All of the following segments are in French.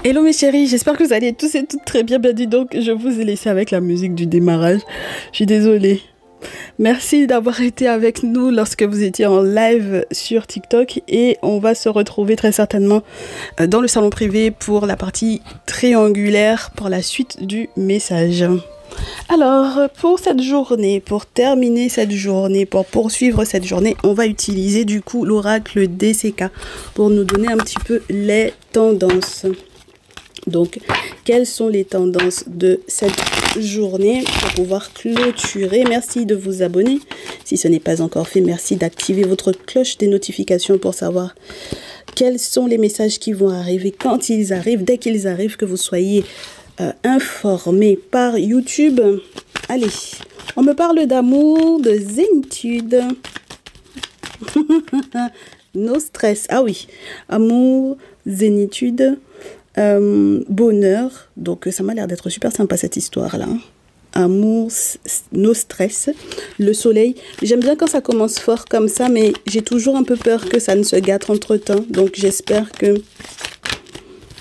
Hello mes chéris, j'espère que vous allez tous et toutes très bien. Bienvenue donc, je vous ai laissé avec la musique du démarrage. Je suis désolée. Merci d'avoir été avec nous lorsque vous étiez en live sur TikTok et on va se retrouver très certainement dans le salon privé pour la partie triangulaire pour la suite du message. Alors, pour cette journée, pour terminer cette journée, pour poursuivre cette journée, on va utiliser du coup l'oracle DCK pour nous donner un petit peu les tendances. Donc, quelles sont les tendances de cette journée pour pouvoir clôturer? Merci de vous abonner. Si ce n'est pas encore fait, merci d'activer votre cloche des notifications pour savoir quels sont les messages qui vont arriver, quand ils arrivent, dès qu'ils arrivent, que vous soyez informés par YouTube. Allez, on me parle d'amour, de zénitude. No stress. Ah oui, amour, zénitude. Bonheur, donc ça m'a l'air d'être super sympa cette histoire là. Amour, no stress, le soleil. J'aime bien quand ça commence fort comme ça, mais j'ai toujours un peu peur que ça ne se gâte entre temps, donc j'espère que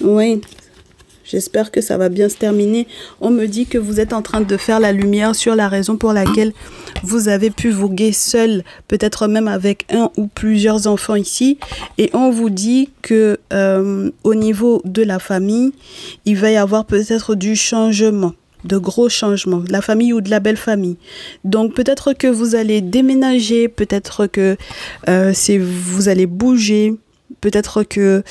oui, j'espère que ça va bien se terminer. On me dit que vous êtes en train de faire la lumière sur la raison pour laquelle vous avez pu voguer seul, peut-être même avec un ou plusieurs enfants ici. Et on vous dit que au niveau de la famille, il va y avoir peut-être du changement, de gros changements, de la famille ou de la belle famille. Donc peut-être que vous allez déménager, peut-être que vous allez bouger. Peut-être que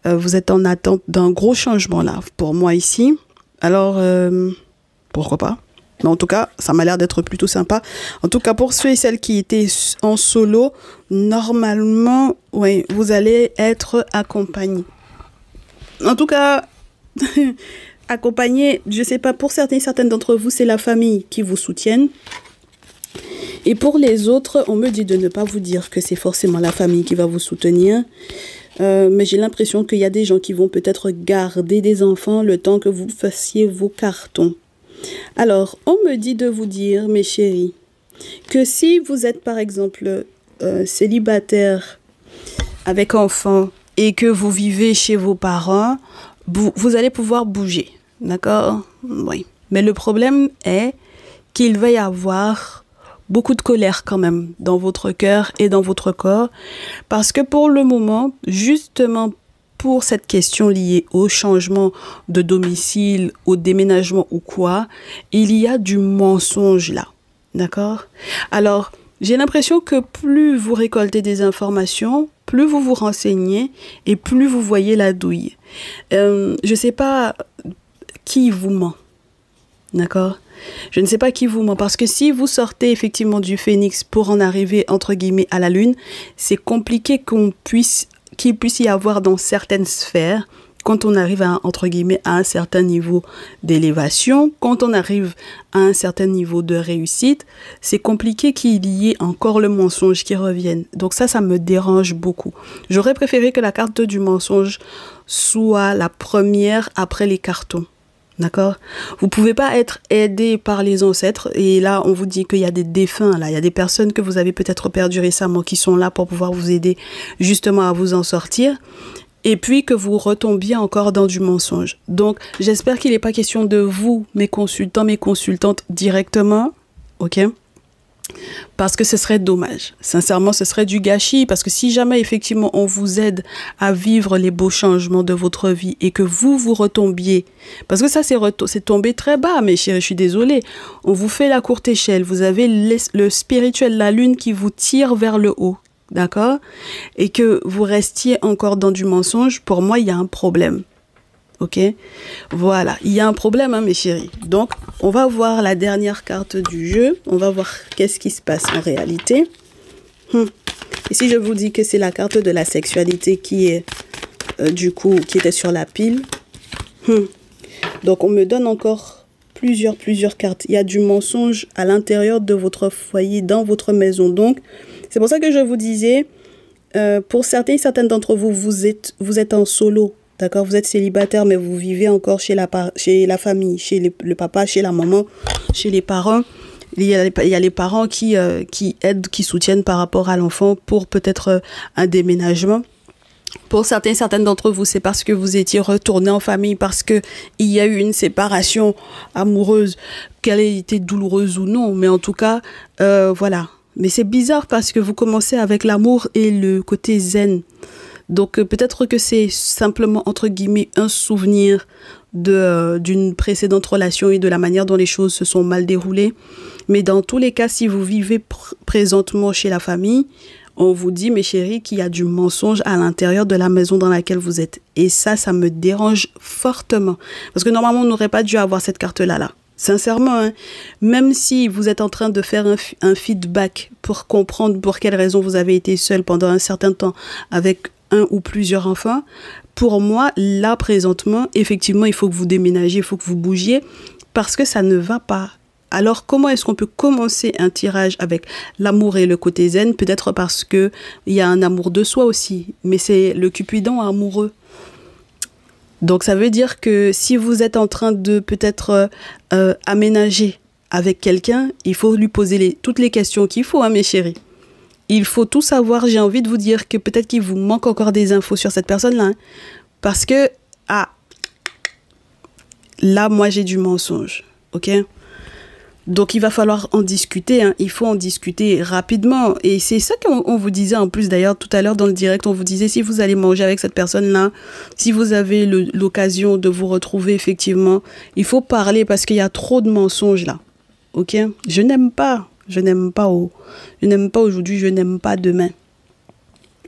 vous êtes en attente d'un gros changement là, pour moi ici. Alors, pourquoi pas? Mais en tout cas, ça m'a l'air d'être plutôt sympa. En tout cas, pour ceux et celles qui étaient en solo, normalement, oui, vous allez être accompagnés. En tout cas, accompagnés, je ne sais pas, pour certaines d'entre vous, c'est la famille qui vous soutienne. Et pour les autres, on me dit de ne pas vous dire que c'est forcément la famille qui va vous soutenir. Mais j'ai l'impression qu'il y a des gens qui vont peut-être garder des enfants le temps que vous fassiez vos cartons. Alors, on me dit de vous dire, mes chéris, que si vous êtes par exemple célibataire avec enfants et que vous vivez chez vos parents, vous allez pouvoir bouger. D'accord? Oui. Mais le problème est qu'il va y avoir beaucoup de colère quand même dans votre cœur et dans votre corps. Parce que pour le moment, justement pour cette question liée au changement de domicile, au déménagement ou quoi, il y a du mensonge là. D'accord? Alors, j'ai l'impression que plus vous récoltez des informations, plus vous vous renseignez et plus vous voyez la douille. Je ne sais pas qui vous ment. D'accord? Je ne sais pas qui vous ment, parce que si vous sortez effectivement du phénix pour en arriver entre guillemets à la lune, c'est compliqué qu'il puisse y avoir dans certaines sphères, quand on arrive à, entre guillemets, à un certain niveau d'élévation, quand on arrive à un certain niveau de réussite, c'est compliqué qu'il y ait encore le mensonge qui revienne. Donc ça me dérange beaucoup. J'aurais préféré que la carte du mensonge soit la première après les cartons. D'accord? Vous pouvez pas être aidé par les ancêtres et là on vous dit qu'il y a des défunts là, il y a des personnes que vous avez peut-être perdues récemment qui sont là pour pouvoir vous aider justement à vous en sortir et puis que vous retombiez encore dans du mensonge. Donc j'espère qu'il n'est pas question de vous, mes consultants, mes consultantes directement, ok? Parce que ce serait dommage. Sincèrement, ce serait du gâchis. Parce que si jamais, effectivement, on vous aide à vivre les beaux changements de votre vie et que vous retombiez, parce que ça, c'est tombé très bas, mes chéris, je suis désolée. On vous fait la courte échelle. Vous avez le spirituel, la lune qui vous tire vers le haut. D'accord? Et que vous restiez encore dans du mensonge, pour moi, il y a un problème. Ok, voilà, il y a un problème, hein, mes chéris. Donc, on va voir la dernière carte du jeu. On va voir qu'est-ce qui se passe en réalité. Et si je vous dis que c'est la carte de la sexualité qui est, du coup, qui était sur la pile. Donc, on me donne encore plusieurs cartes. Il y a du mensonge à l'intérieur de votre foyer, dans votre maison. Donc, c'est pour ça que je vous disais, pour certaines d'entre vous, vous êtes en solo. D'accord, vous êtes célibataire, mais vous vivez encore chez la famille, chez le papa, chez la maman, chez les parents. Il y a les parents qui aident, qui soutiennent par rapport à l'enfant pour peut-être un déménagement. Pour certaines d'entre vous, c'est parce que vous étiez retourné en famille, parce que il y a eu une séparation amoureuse, qu'elle ait été douloureuse ou non. Mais en tout cas, voilà. Mais c'est bizarre parce que vous commencez avec l'amour et le côté zen. Donc peut-être que c'est simplement, entre guillemets, un souvenir d'une précédente relation et de la manière dont les choses se sont mal déroulées. Mais dans tous les cas, si vous vivez présentement chez la famille, on vous dit, mes chéris, qu'il y a du mensonge à l'intérieur de la maison dans laquelle vous êtes. Et ça me dérange fortement. Parce que normalement, on n'aurait pas dû avoir cette carte-là, là. Sincèrement, hein, même si vous êtes en train de faire un feedback pour comprendre pour quelles raisons vous avez été seul pendant un certain temps avec un ou plusieurs enfants, pour moi, là, présentement, effectivement, il faut que vous déménagiez, il faut que vous bougiez, parce que ça ne va pas. Alors, comment est-ce qu'on peut commencer un tirage avec l'amour et le côté zen? Peut-être parce qu'il y a un amour de soi aussi, mais c'est le Cupidon amoureux. Donc, ça veut dire que si vous êtes en train de peut-être aménager avec quelqu'un, il faut lui poser toutes les questions qu'il faut, hein, mes chéris. Il faut tout savoir. J'ai envie de vous dire que peut-être qu'il vous manque encore des infos sur cette personne-là. Hein, parce que, là, moi, j'ai du mensonge. OK? Donc, il va falloir en discuter. Hein. Il faut en discuter rapidement. Et c'est ça qu'on vous disait en plus, d'ailleurs, tout à l'heure dans le direct, on vous disait, si vous allez manger avec cette personne-là, si vous avez l'occasion de vous retrouver, effectivement, il faut parler parce qu'il y a trop de mensonges là. OK? Je n'aime pas. Je n'aime pas aujourd'hui, je n'aime pas demain.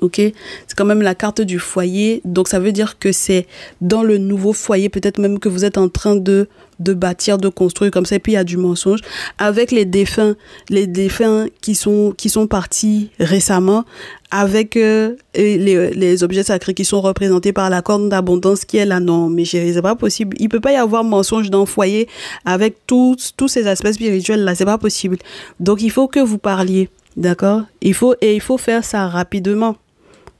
OK? C'est quand même la carte du foyer. Donc, ça veut dire que c'est dans le nouveau foyer, peut-être même que vous êtes en train de bâtir, de construire comme ça. Et puis, il y a du mensonge. Avec les défunts qui sont partis récemment, avec les objets sacrés qui sont représentés par la corne d'abondance qui est là. Non, mais chérie, c'est pas possible. Il peut pas y avoir mensonge dans le foyer avec tous ces aspects spirituels là. C'est pas possible. Donc, il faut que vous parliez. D'accord? Il faut faire ça rapidement.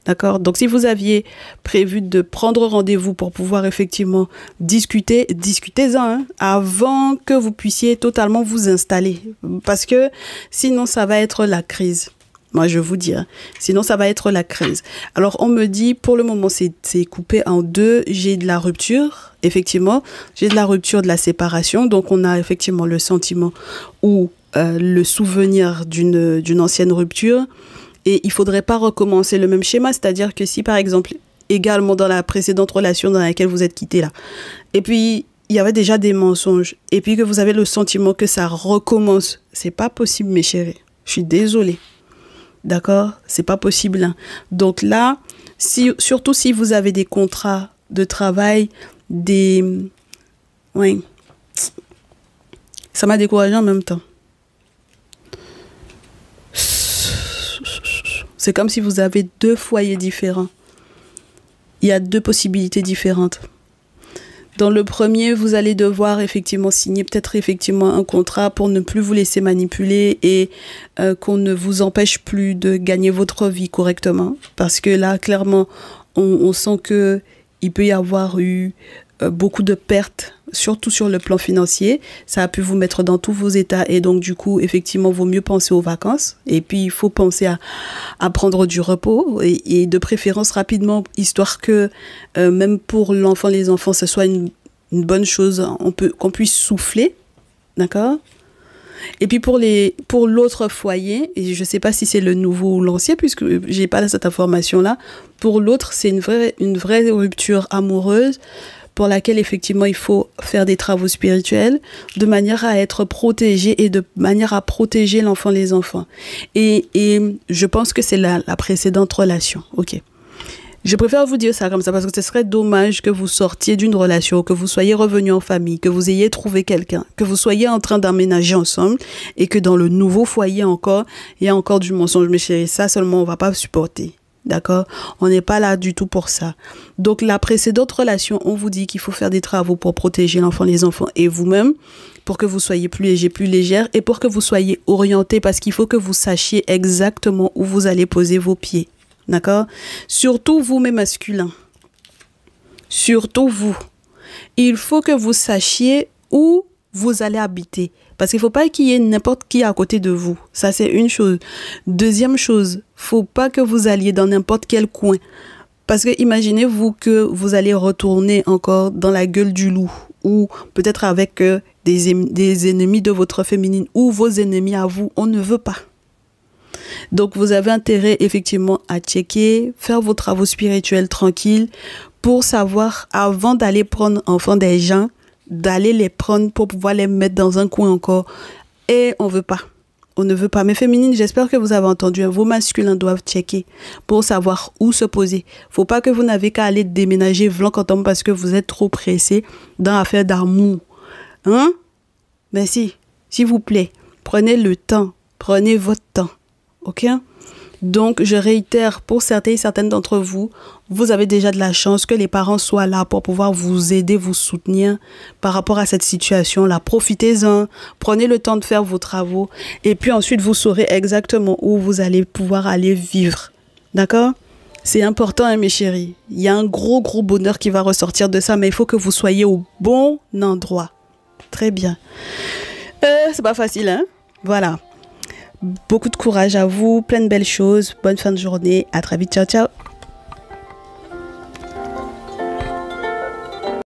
D'accord? Donc, si vous aviez prévu de prendre rendez-vous pour pouvoir effectivement discutez-en, hein, avant que vous puissiez totalement vous installer. Parce que sinon, ça va être la crise. Moi, je vous dis, hein. Sinon, ça va être la crise. Alors, on me dit, pour le moment, c'est coupé en deux. J'ai de la rupture, effectivement. J'ai de la rupture, de la séparation. Donc, on a effectivement le sentiment ou le souvenir d'une ancienne rupture. Et il faudrait pas recommencer le même schéma. C'est-à-dire que si, par exemple, également dans la précédente relation dans laquelle vous êtes quitté là, et puis il y avait déjà des mensonges, et puis que vous avez le sentiment que ça recommence, c'est pas possible, mes chéris. Je suis désolée. D'accord? C'est pas possible. Hein. Donc là, surtout si vous avez des contrats de travail, oui. Ça m'a découragée en même temps. C'est comme si vous avez deux foyers différents. Il y a deux possibilités différentes. Dans le premier, vous allez devoir effectivement signer peut-être effectivement un contrat pour ne plus vous laisser manipuler et qu'on ne vous empêche plus de gagner votre vie correctement. Parce que là, clairement, on sent que il peut y avoir eu beaucoup de pertes, surtout sur le plan financier. Ça a pu vous mettre dans tous vos états et donc du coup, effectivement, vaut mieux penser aux vacances. Et puis, il faut penser à prendre du repos et de préférence rapidement, histoire que même pour l'enfant, les enfants, ce soit une bonne chose, qu'on puisse souffler, d'accord? Et puis pour l'autre foyer, et je ne sais pas si c'est le nouveau ou l'ancien, puisque je n'ai pas cette information-là, pour l'autre, c'est une vraie rupture amoureuse, pour laquelle, effectivement, il faut faire des travaux spirituels de manière à être protégé et de manière à protéger l'enfant, les enfants. Et je pense que c'est la précédente relation. OK. Je préfère vous dire ça comme ça parce que ce serait dommage que vous sortiez d'une relation, que vous soyez revenu en famille, que vous ayez trouvé quelqu'un, que vous soyez en train d'emménager ensemble et que dans le nouveau foyer encore, il y a encore du mensonge. Mais chérie, ça seulement, on va pas supporter. D'accord? On n'est pas là du tout pour ça. Donc, la précédente relation, on vous dit qu'il faut faire des travaux pour protéger l'enfant, les enfants et vous-même, pour que vous soyez plus léger, plus légère et pour que vous soyez orienté parce qu'il faut que vous sachiez exactement où vous allez poser vos pieds. D'accord? Surtout vous, mes masculins. Surtout vous. Il faut que vous sachiez où vous allez habiter. Parce qu'il ne faut pas qu'il y ait n'importe qui à côté de vous. Ça, c'est une chose. Deuxième chose, il ne faut pas que vous alliez dans n'importe quel coin. Parce que imaginez-vous que vous allez retourner encore dans la gueule du loup ou peut-être avec des ennemis de votre féminine ou vos ennemis à vous. On ne veut pas. Donc, vous avez intérêt effectivement à checker, faire vos travaux spirituels tranquilles pour savoir, avant d'aller prendre enfant des gens, d'aller les prendre pour pouvoir les mettre dans un coin encore. Et on veut pas. On ne veut pas. Mais féminines, j'espère que vous avez entendu. Vos masculins doivent checker pour savoir où se poser. Faut pas que vous n'avez qu'à aller déménager vlan quand on parce que vous êtes trop pressé dans l'affaire d'amour. Hein? Mais si, s'il vous plaît, prenez le temps. Prenez votre temps. Ok? Donc, je réitère, pour certains et certaines d'entre vous, vous avez déjà de la chance que les parents soient là pour pouvoir vous aider, vous soutenir par rapport à cette situation-là. Profitez-en, prenez le temps de faire vos travaux et puis ensuite, vous saurez exactement où vous allez pouvoir aller vivre. D'accord? C'est important, hein, mes chéris. Il y a un gros bonheur qui va ressortir de ça, mais il faut que vous soyez au bon endroit. Très bien. C'est pas facile, hein? Voilà. Beaucoup de courage à vous, plein de belles choses. Bonne fin de journée. À très vite. Ciao, ciao.